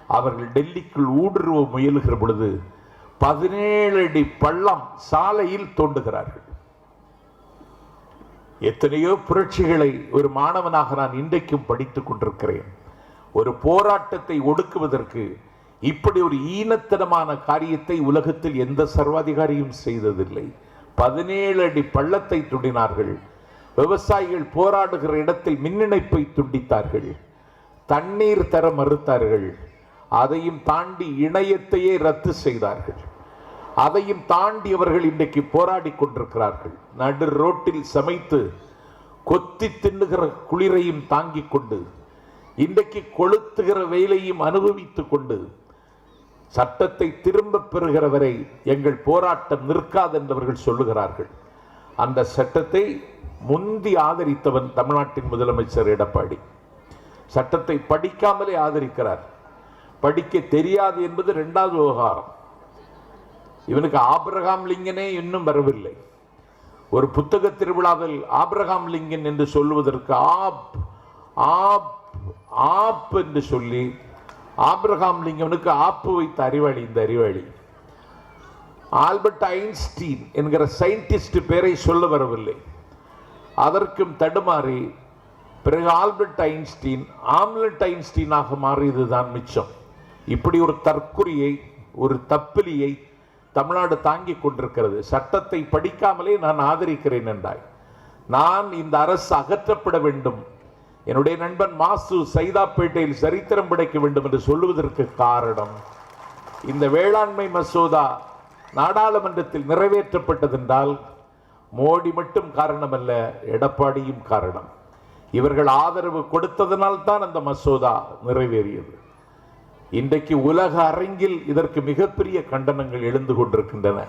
அவர்கள் டெல்லிக்குள் ஊடுருவ முயலுகிற பொழுது 17 அடி பள்ளம் சாலையில் தோண்டுகிறார்கள். எத்தனையோ புரட்சிகளை ஒரு மாணவனாக நான் இன்றைக்கும் படித்துக் கொண்டிருக்கிறேன். ஒரு போராட்டத்தை ஒடுக்குவதற்கு இப்படி ஒரு ஈனத்தனமான காரியத்தை உலகத்தில் எந்த சர்வாதிகாரியும் செய்ததில்லை. 17 அடி பள்ளத்தை துண்டினார்கள். விவசாயிகள் போராடுகிற இடத்தில் மின் இணைப்பை துண்டித்தார்கள். தண்ணீர் தர மறுத்தார்கள். அதையும் தாண்டி இணையத்தையே ரத்து செய்தார்கள். அதையும் தாண்டி அவர்கள் இன்றைக்கு போராடி கொண்டிருக்கிறார்கள். நடு ரோட்டில் சமைத்து கொத்தி தின்னுகிற குளிரையும் தாங்கிக் கொண்டு இன்றைக்கு கொளுத்துகிற வெயிலையும் அனுபவித்துக் கொண்டு சட்டத்தை திரும்ப பெறுகிற வரை எங்கள் போராட்டம் நிற்காது என்றவர்கள் சொல்லுகிறார்கள். அந்த சட்டத்தை முந்தி ஆதரித்தவன் தமிழ்நாட்டின் முதலமைச்சர் எடப்பாடி. சட்டத்தை படிக்காமலே ஆதரிக்கிறார். படிக்க தெரியாது என்பது 2வது விவகாரம். இவனுக்கு ஆபிரகாம் லிங்கனே இன்னும் வரவில்லை. ஒரு புத்தக திருவிழாவில் ஆபிரகாம் லிங்கன் என்று சொல்லுவதற்கு ஆப் என்று சொல்லி ஆபிரகாம் லிங்கனுக்கு ஆப்பு வைத்த அறிவாளி இந்த அறிவாளி. ஆல்பர்ட் ஐன்ஸ்டீன் என்கிற சயின்டிஸ்ட் பேரை சொல்ல வரவில்லை. அதற்கும் தடுமாறி பிறகு ஆல்பர்ட் ஐன்ஸ்டீன் ஆம்லெட் ஐன்ஸ்டீனாக மாறியதுதான் மிச்சம். இப்படி ஒரு தற்குறியை, ஒரு தப்பிலியை தமிழ்நாடு தாங்கிக் கொண்டிருக்கிறது. சட்டத்தை படிக்காமலே நான் ஆதரிக்கிறேன் என்றாய். நான் இந்த அரசு அகற்றப்பட வேண்டும், என்னுடைய நண்பன் மாசு சைதாப்பேட்டையில் சரித்திரம் படைக்க வேண்டும் என்று சொல்லுவதற்கு காரணம், இந்த வேளாண்மை மசோதா நாடாளுமன்றத்தில் நிறைவேற்றப்பட்டதென்றால் மோடி மட்டும் காரணமல்ல, எடப்பாடியும் காரணம். இவர்கள் ஆதரவு கொடுத்ததனால் தான் அந்த மசோதா நிறைவேறியது. இன்றைக்கு உலக அரங்கில் இதற்கு மிகப்பெரிய கண்டனங்கள் எழுந்து கொண்டிருக்கின்றன.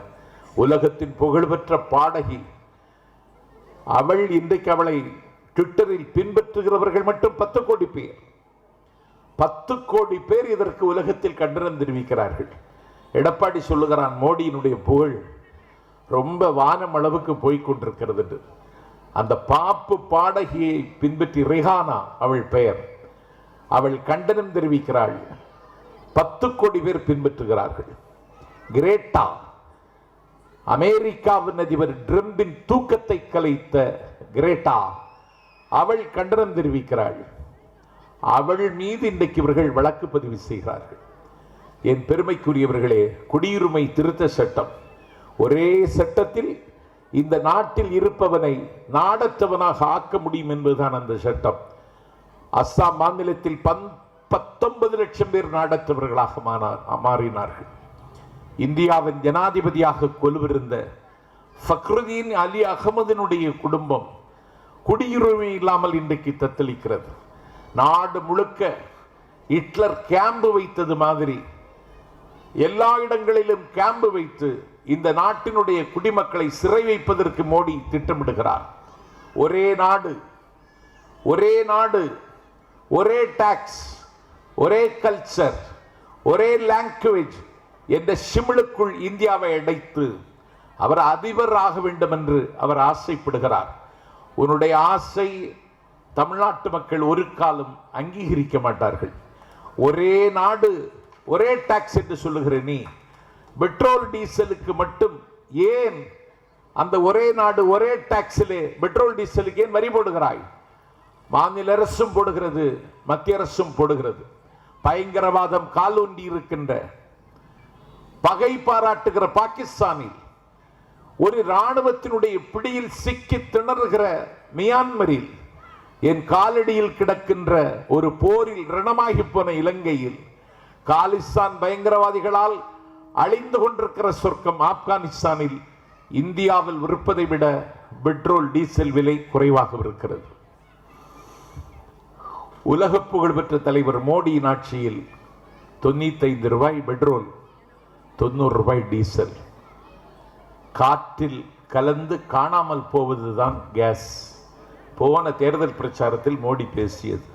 உலகத்தின் புகழ்பெற்ற பாடகி அவள், இன்றைக்கு அவளை ட்விட்டரில் பின்பற்றுகிறவர்கள் மட்டும் 10 கோடி பேர். 10 கோடி பேர் இதற்கு உலகத்தில் கண்டனம் தெரிவிக்கிறார்கள். எடப்பாடி சொல்லுகிறான், மோடியினுடைய புகழ் ரொம்ப வானம் அளவுக்கு போய்கொண்டிருக்கிறது என்று. அந்த பாப்பு பாடகியை பின்பற்றி, ரிஹானா அவள் பெயர், அவள் கண்டனம் தெரிவிக்கிறாள். 10 கோடி பேர் பின்பற்றுகிறார்கள். கிரேட்டா, அமெரிக்காவின் அதிபர் ட்ரம்பின் தூக்கத்தை கலைத்த கிரேட்டா, அவள் கண்டனம் தெரிவிக்கிறாள். அவள் மீது இன்றைக்கு இவர்கள் வழக்கு பதிவு செய்கிறார்கள். என் பெருமைக்குரியவர்களே, குடியுரிமை திருத்த சட்டம், ஒரே சட்டத்தில் இந்த நாட்டில் இருப்பவனை நாடற்றவனாக ஆக்க முடியும் என்பதுதான் அந்த சட்டம். அஸ்ஸாம் மாநிலத்தில் 19 லட்சம் பேர் நாடற்றவர்களாக மாறினார்கள். இந்தியாவின் ஜனாதிபதியாக கொலுவிருந்த ஃபக்ருதீன் அலி அகமதினுடைய குடும்பம் குடியுரிமை இல்லாமல் இன்றைக்கு தத்தளிக்கிறது. நாடு முழுக்க ஹிட்லர் கேம்பு வைத்தது மாதிரி எல்லா இடங்களிலும் கேம்பு வைத்து இந்த நாட்டினுடைய குடிமக்களை சிறை வைப்பதற்கு மோடி திட்டமிடுகிறார். ஒரே நாடு, ஒரே நாடு, ஒரே டாக்ஸ், ஒரே கல்ச்சர், ஒரே லாங்குவேஜ் என்ற சிமிழுக்குள் இந்தியாவை அடைத்து அவர் அதிபர் ஆக வேண்டும் என்று அவர் ஆசைப்படுகிறார். உன்னுடைய ஆசை தமிழ்நாட்டு மக்கள் ஒரு காலம் அங்கீகரிக்க மாட்டார்கள். ஒரே நாடு, ஒரே டாக்ஸ் என்று சொல்லுகிற நீ பெட்ரோல் டீசலுக்கு மட்டும் ஏன் அந்த ஒரே நாடு ஒரே டாக்ஸிலே பெட்ரோல் டீசலுக்கு ஏன் வரி போடுகிறாய்? மாநில அரசும் போடுகிறது, மத்திய அரசும் போடுகிறது. பயங்கரவாதம் காலூன்றி இருக்கின்ற பகை பாராட்டுகிற பாகிஸ்தானில், ஒரு இராணுவத்தினுடைய பிடியில் சிக்கி திணறுகிற மியான்மரில், என் காலடியில் கிடக்கின்ற ஒரு போரில் ரணமாகி போன இலங்கையில், காலிஸ்தான் பயங்கரவாதிகளால் அழிந்து கொண்டிருக்கிற சொர்க்கம் ஆப்கானிஸ்தானில் இந்தியாவில் விற்பதை விட பெட்ரோல் டீசல் விலை குறைவாக இருக்கிறது. உலக புகழ்பெற்ற தலைவர் மோடியின் ஆட்சியில் 95 ரூபாய் பெட்ரோல், 90 ரூபாய் டீசல். காற்றில் கலந்து காணாமல் போவதுதான் கேஸ். போன தேர்தல் பிரச்சாரத்தில் மோடி பேசியது.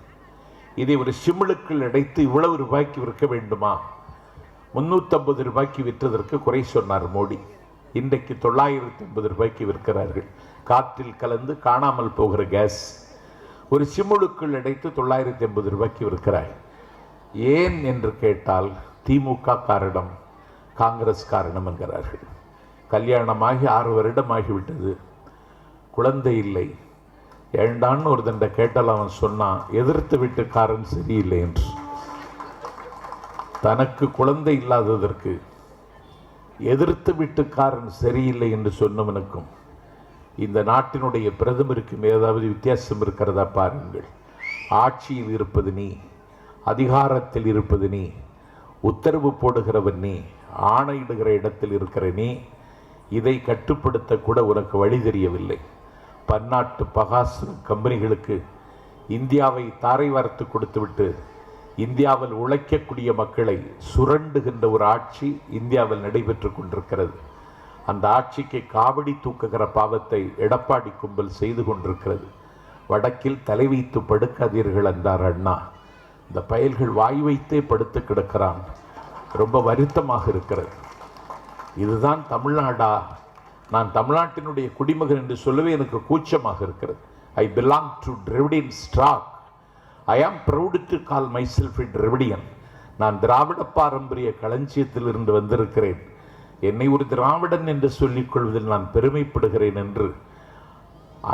இதை ஒரு சிமிழுக்குள் அடைத்து இவ்வளவு ரூபாய்க்கு விற்க வேண்டுமா? 350 ரூபாய்க்கு விற்றதற்கு குறை சொன்னார் மோடி. இன்றைக்கு 950 ரூபாய்க்கு விற்கிறார்கள். காற்றில் கலந்து காணாமல் போகிற கேஸ் ஒரு சிமுளுக்குள் அடைத்து 950 ரூபாய்க்கு விற்கிறாய். ஏன் என்று கேட்டால் திமுக காரணம், காங்கிரஸ் காரணம் என்கிறார்கள். கல்யாணமாகி 6 வருடம் ஆகிவிட்டது, குழந்தை இல்லை. ஏண்டான்னு ஒரு தண்டை கேட்டால் அவன் சொன்னான், எதிர்த்து வீட்டுக்காரன் சரியில்லை என்று. தனக்கு குழந்தை இல்லாததற்கு எதிர்த்து வீட்டுக்காரன் சரியில்லை என்று சொன்னவனுக்கும் இந்த நாட்டினுடைய பிரதமருக்கும் ஏதாவது வித்தியாசம் இருக்கிறதா பாருங்கள். ஆட்சியில் இருப்பது நீ, அதிகாரத்தில் இருப்பது நீ, உத்தரவு போடுகிறவன் நீ, ஆணையிடுகிற இடத்தில் இருக்கிற நீ. இதை கட்டுப்படுத்த கூட உனக்கு வழி தெரியவில்லை. பன்னாட்டு பகாசு கம்பெனிகளுக்கு இந்தியாவை தாரை வார்த்து கொடுத்துவிட்டு இந்தியாவில் உழைக்கக்கூடிய மக்களை சுரண்டுகின்ற ஒரு ஆட்சி இந்தியாவில் நடைபெற்று கொண்டிருக்கிறது. அந்த ஆட்சிக்கு காவடி தூக்குகிற பாவத்தை எடப்பாடி கும்பல் செய்து கொண்டிருக்கிறது. வடக்கில் தலை வைத்து படுக்காதீர்கள் என்றார் அண்ணா. இந்த பயல்கள் வாய் வைத்தே படுத்து கிடக்கிறான். ரொம்ப வருத்தமாக இருக்கிறது. இதுதான் தமிழ்நாடா? நான் தமிழ்நாட்டினுடைய குடிமகன் என்று சொல்லவே எனக்கு கூச்சமாக இருக்கிறது. I belong to Dravidian stock. I am proud to call myself a Dravidian. நான் திராவிட பாரம்பரிய களஞ்சியத்தில் இருந்து வந்திருக்கிறேன். என்னை ஒரு திராவிடன் என்று சொல்லிக் கொள்வதில் நான் பெருமைப்படுகிறேன் என்று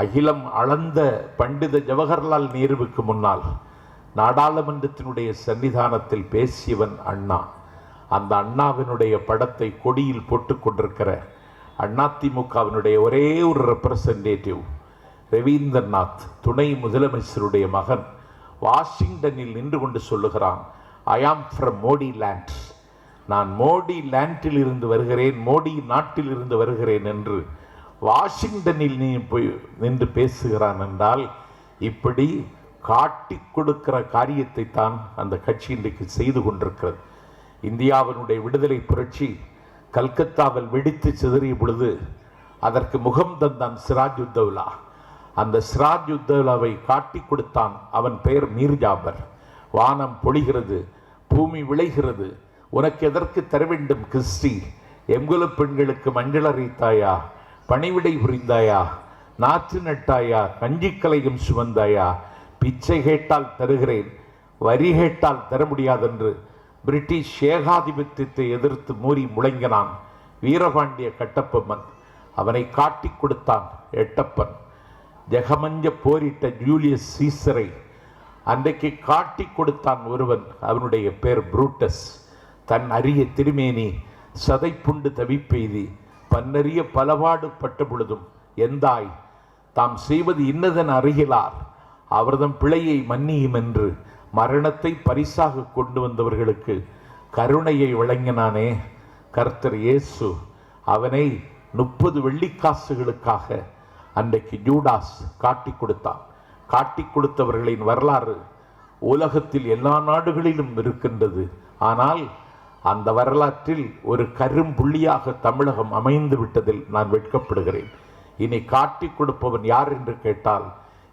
அகிலம் அளந்த பண்டித ஜவஹர்லால் நேருவுக்கு முன்னால் நாடாளுமன்றத்தினுடைய சன்னிதானத்தில் பேசியவன் அண்ணா. அந்த அண்ணாவினுடைய படத்தை கொடியில் போட்டுக் கொண்டிருக்கிற அதிமுகவினுடைய ஒரே ஒரு ரெப்ரசன்டேட்டிவ் ரவீந்திரநாத், துணை முதலமைச்சருடைய மகன், வாஷிங்டனில் நின்று கொண்டு சொல்லுகிறான், ஐ ஆம் ஃப்ரம் மோடி லேண்ட். நான் மோடி லேண்டில் இருந்து வருகிறேன், மோடி நாட்டில் இருந்து வருகிறேன் என்று வாஷிங்டனில் நீ போய் நின்று பேசுகிறான் என்றால், இப்படி காட்டி கொடுக்கிற காரியத்தை தான் அந்த கட்சி இன்றைக்கு செய்து கொண்டிருக்கிறது. இந்தியாவினுடைய விடுதலை புரட்சி கல்கத்தாவில் வெடித்து சிதறிய பொழுது அதற்கு முகம் தந்தான் சிராஜ் உத்தவ்லா. அந்த சிராஜ் உத்தவ்லாவை காட்டி கொடுத்தான். அவன் பெயர் மீர் ஜாபர். வானம் பொழிகிறது, பூமி விளைகிறது, உனக்கு எதற்கு தர வேண்டும் கிறிஸ்டி? எங்குல பெண்களுக்கு மஞ்சள் அரைத்தாயா, பணிவிடை புரிந்தாயா, நாற்று நட்டாயா, கஞ்சிக்கலையும் சுமந்தாயா? பிச்சை கேட்டால் தருகிறேன், வரி கேட்டால் தர முடியாதென்று பிரிட்டிஷ் ஏகாதிபத்தியத்தை எதிர்த்து மூறி முழங்கினான் வீரபாண்டிய கட்டபொம்மன். அவனை காட்டி கொடுத்தான் எட்டப்பன். ஜெகமஞ்ச போரிட்ட ஜூலியஸ் சீசரை அன்றைக்கு காட்டி கொடுத்தான் ஒருவன். அவனுடைய பேர் புரூட்டஸ். தன் அரிய திருமேனி சதைப்புண்டு தவிப்பெய்தி பன்னறிய பலபாடு பட்ட பொழுதும் எந்தாய் தாம் செய்வது இன்னதன் அருகிலார் அவர்தம் பிழையை மன்னியும் என்று மரணத்தை பரிசாக கொண்டு வந்தவர்களுக்கு கருணையை வழங்கினானே கர்த்தர் இயேசு. அவனை 30 வெள்ளிக்காசுகளுக்காக அன்றைக்கு ஜூடாஸ் காட்டி கொடுத்தான். காட்டி கொடுத்தவர்களின் வரலாறு உலகத்தில் எல்லா நாடுகளிலும் இருக்கின்றது. ஆனால் அந்த வரலாற்றில் ஒரு கரும்புள்ளியாக தமிழகம் அமைந்து விட்டதில் நான் வெட்கப்படுகிறேன். இனி காட்டி கொடுப்பவன் யார் என்று கேட்டால்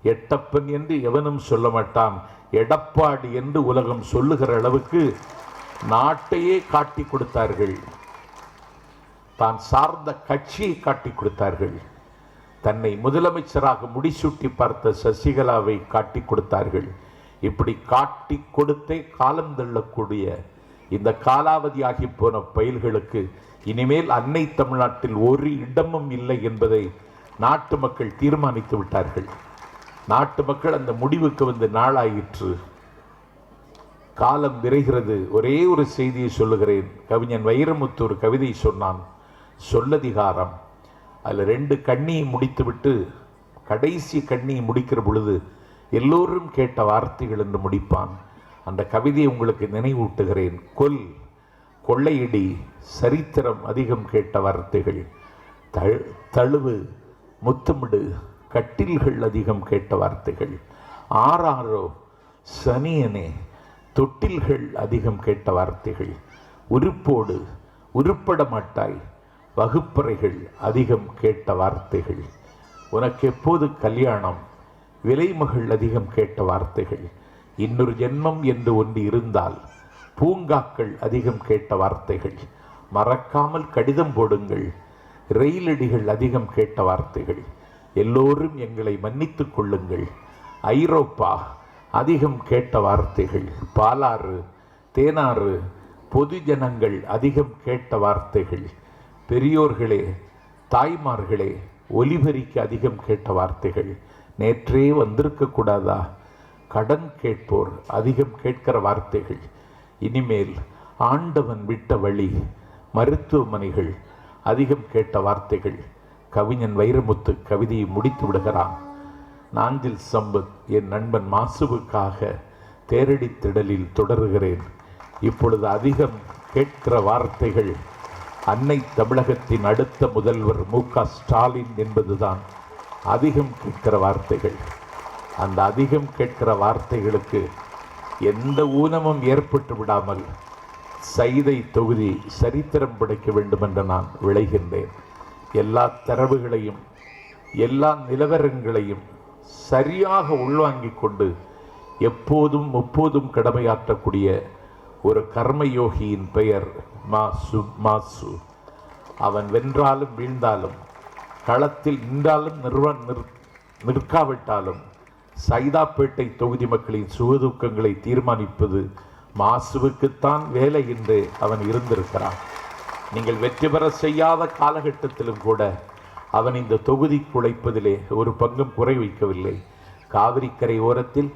எட்டப்பன் என்று எவனும் சொல்ல மாட்டான், எடப்பாடி என்று உலகம் சொல்லுகிற அளவுக்கு நாட்டையே காட்டி கொடுத்தார்கள். தான் சார்ந்த கட்சியை காட்டி கொடுத்தார்கள். தன்னை முதலமைச்சராக முடிசூட்டி பார்த்த சசிகலாவை காட்டி கொடுத்தார்கள். இப்படி காட்டி கொடுத்தே காலம் தள்ளக்கூடிய இந்த காலாவதியாகி போன பயில்களுக்கு இனிமேல் அன்னை தமிழ்நாட்டில் ஒரு இடமும் இல்லை என்பதை நாட்டு மக்கள் தீர்மானித்து விட்டார்கள். நாட்டு மக்கள் அந்த முடிவுக்கு வந்து நாளாயிற்று. காலம் விரைகிறது. ஒரே ஒரு செய்தியை சொல்லுகிறேன். கவிஞன் வைரமுத்து ஒரு கவிதை சொன்னான், சொல்லதிகாரம். அதில் 2 கண்ணியை முடித்துவிட்டு கடைசி கண்ணியை முடிக்கிற பொழுது எல்லோரும் கேட்ட வார்த்தைகள் என்று முடிப்பான். அந்த கவிதையை உங்களுக்கு நினைவூட்டுகிறேன். கொள்ளையடி, சரித்திரம் அதிகம் கேட்ட வார்த்தைகள், தழுவு, முத்தமிடு, கட்டில்கள் அதிகம் கேட்ட வார்த்தைகள், ஆறாரோ, சனியனே, தொட்டில்கள் அதிகம் கேட்ட வார்த்தைகள், உருப்போடு, உருப்பட மாட்டாய், வகுப்பறைகள் அதிகம் கேட்ட வார்த்தைகள், உனக்கு எப்போது கல்யாணம், விலைமகள் அதிகம் கேட்ட வார்த்தைகள், இன்னொரு ஜென்மம் என்று ஒன்று இருந்தால், பூங்காக்கள் அதிகம் கேட்ட வார்த்தைகள், மறக்காமல் கடிதம் போடுங்கள், ரயிலடிகள் அதிகம் கேட்ட வார்த்தைகள், எல்லோரும் எங்களை மன்னித்துக் கொள்ளுங்கள், ஐரோப்பா அதிகம் கேட்ட வார்த்தைகள், பாலாறு, தேனாறு, பொதுஜனங்கள் அதிகம் கேட்ட வார்த்தைகள், பெரியோர்களே, தாய்மார்களே, ஒலிபெருக்க அதிகம் கேட்ட வார்த்தைகள், நேற்றே வந்திருக்க கூடாதா, கடன் கேட்போர் அதிகம் கேட்கிற வார்த்தைகள், இனிமேல் ஆண்டவன் விட்ட வழி, மருத்துவமனைகள் அதிகம் கேட்ட வார்த்தைகள். கவிஞன் வைரமுத்து கவிதையை முடித்து விடுகிறான். நாஞ்சில் சம்பத் என் நண்பன் மாசுவுக்காக தேரடி திடலில் தொடருகிறேன். இப்பொழுது அதிகம் கேட்கிற வார்த்தைகள் அன்னை தமிழகத்தின் அடுத்த முதல்வர் மு.க. ஸ்டாலின் என்பதுதான் அதிகம் கேட்கிற வார்த்தைகள். அந்த அதிகம் கேட்கிற வார்த்தைகளுக்கு எந்த ஊனமும் ஏற்பட்டு விடாமல் சைதை தொகுதி சரித்திரம் படைக்க வேண்டும் என்று நான் விளைகின்றேன். எல்லா தரவுகளையும் எல்லா நிலவரங்களையும் சரியாக உள்வாங்கிக் கொண்டு எப்போதும் முப்போதும் கடமையாற்றக்கூடிய ஒரு கர்மயோகியின் பெயர் மாசு. அவன் வென்றாலும் வீழ்ந்தாலும், களத்தில் நின்றாலும் நிற்காவிட்டாலும், சைதாப்பேட்டை தொகுதி மக்களின் சுகதுக்கங்களை தீர்மானிப்பது மாசுவுக்குத்தான் வேலை என்று அவன் இருந்திருக்கிறான். நீங்கள் வெற்றி பெற செய்யாத காலகட்டத்திலும் கூட அவன் இந்த தொகுதி குலைப்பதிலே ஒரு பங்கும் குறை வைக்கவில்லை. காவிரிக்கரை ஓரத்தில்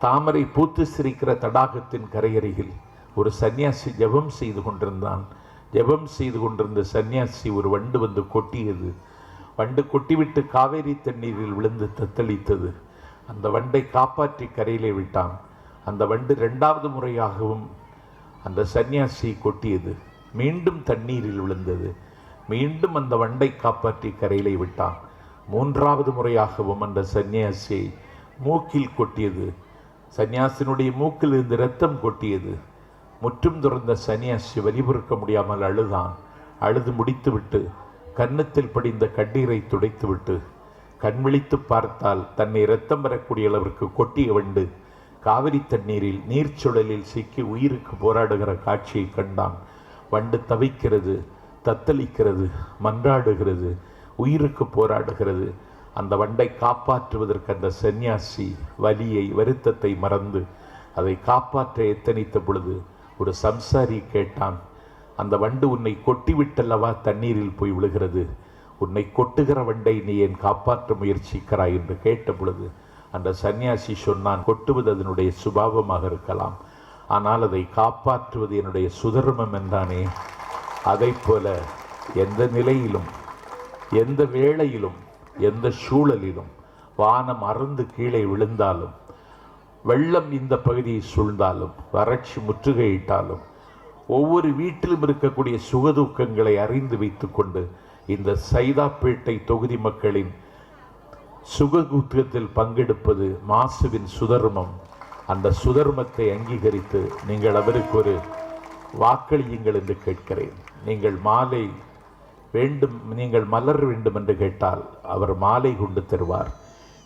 தாமரை பூத்து சிரிக்கிற தடாகத்தின் கரையருகில் ஒரு சன்னியாசி ஜெபம் செய்து கொண்டிருந்தான். ஜெபம் செய்து கொண்டிருந்த சன்னியாசி ஒரு வண்டு வந்து கொட்டியது. வண்டு கொட்டிவிட்டு காவேரி தண்ணீரில் விழுந்து தத்தளித்தது. அந்த வண்டை காப்பாற்றி கரையிலே விட்டான். அந்த வண்டு 2வது முறையாகவும் அந்த சன்னியாசி கொட்டியது. மீண்டும் தண்ணீரில் விழுந்தது. மீண்டும் அந்த வண்டை காப்பாற்றி கரையிலே விட்டான். 3வது முறையாகவும் அந்த சன்னியாசியை மூக்கில் கொட்டியது. சன்னியாசினுடைய மூக்கில் இருந்து இரத்தம் கொட்டியது. முற்றும் துறந்த சன்னியாசி வலிபுறுக்க முடியாமல் அழுதான். அழுது முடித்துவிட்டு கன்னத்தில் படிந்த கண்ணீரை துடைத்துவிட்டு கண் விழித்து பார்த்தால் தன்னை இரத்தம் பெறக்கூடிய அளவிற்கு கொட்டிய வண்டு காவிரி தண்ணீரில் நீர்ச்சுழலில் சிக்கி உயிருக்கு போராடுகிற காட்சியை கண்டான். வண்டு தவிக்கிறது, தத்தளிக்கிறது, மன்றாடுகிறது, உயிருக்கு போராடுகிறது. அந்த வண்டை காப்பாற்றுவதற்கு அந்த சன்னியாசி வலியை, வருத்தத்தை மறந்து அதை காப்பாற்ற எத்தனித்த பொழுது ஒரு சம்சாரி கேட்டான், அந்த வண்டு உன்னை கொட்டிவிட்டல்லவா தண்ணீரில் போய் விழுகிறது, உன்னை கொட்டுகிற வண்டை நீ ஏன் காப்பாற்ற முயற்சிக்கிறாய் என்று கேட்ட பொழுது அந்த சன்னியாசி சொன்னான், கொட்டுவது அதனுடைய சுபாவமாக இருக்கலாம், ஆனால் அதை காப்பாற்றுவது என்னுடைய சுதர்மம் என்றானே. அதை போல எந்த நிலையிலும், எந்த வேளையிலும், எந்த சூழலிலும், வானம் அறுந்து கீழே விழுந்தாலும், வெள்ளம் இந்த பகுதியை சூழ்ந்தாலும், வறட்சி முற்றுகையிட்டாலும், ஒவ்வொரு வீட்டிலும் இருக்கக்கூடிய சுகதுக்கங்களை அறிந்து வைத்துக்கொண்டு இந்த சைதாப்பேட்டை தொகுதி மக்களின் சுகதுக்கத்தில் பங்கெடுப்பது மாசுவின் சுதர்மம். அந்த சுதர்மத்தை அங்கீகரித்து நீங்கள் அவருக்கு ஒரு வாக்களியுங்கள் என்று கேட்கிறேன். நீங்கள் மாலை வேண்டும், நீங்கள் மலர் வேண்டும் என்று கேட்டால் அவர் மாலை கொண்டு தருவார்.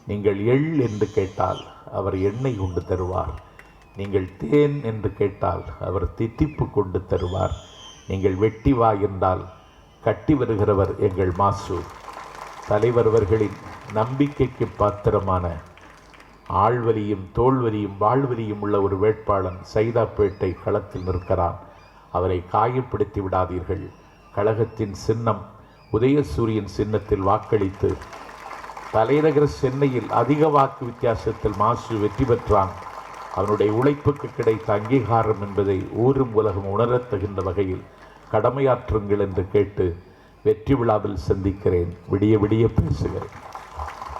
நீங்கள் எள் என்று கேட்டால் அவர் எண்ணெய் கொண்டு தருவார். நீங்கள் தேன் என்று கேட்டால் அவர் தித்திப்பு கொண்டு தருவார். நீங்கள் வெட்டி வா என்றால் கட்டி வருகிறவர் எங்கள் மாசு. தலைவர் அவர்களின் நம்பிக்கைக்கு பாத்திரமான ஆள்வலியும் தோல்வலியும் வாழ்வலியும் உள்ள ஒரு வேட்பாளன் சைதாப்பேட்டை களத்தில் நிற்கிறான். அவரை காயப்படுத்தி விடாதீர்கள். கழகத்தின் சின்னம் உதயசூரியன் சின்னத்தில் வாக்களித்து தலைநகர் சென்னையில் அதிக வாக்கு வித்தியாசத்தில் மாசு வெற்றி பெற்றான். அவனுடைய உழைப்புக்கு கிடைத்த அங்கீகாரம் என்பதை ஊரும் உலகம் உணரத்தகுந்த வகையில் கடமையாற்றுங்கள் என்று கேட்டு வெற்றி விழாவில் சந்திக்கிறேன். விடிய விடிய பேசுகிறேன்.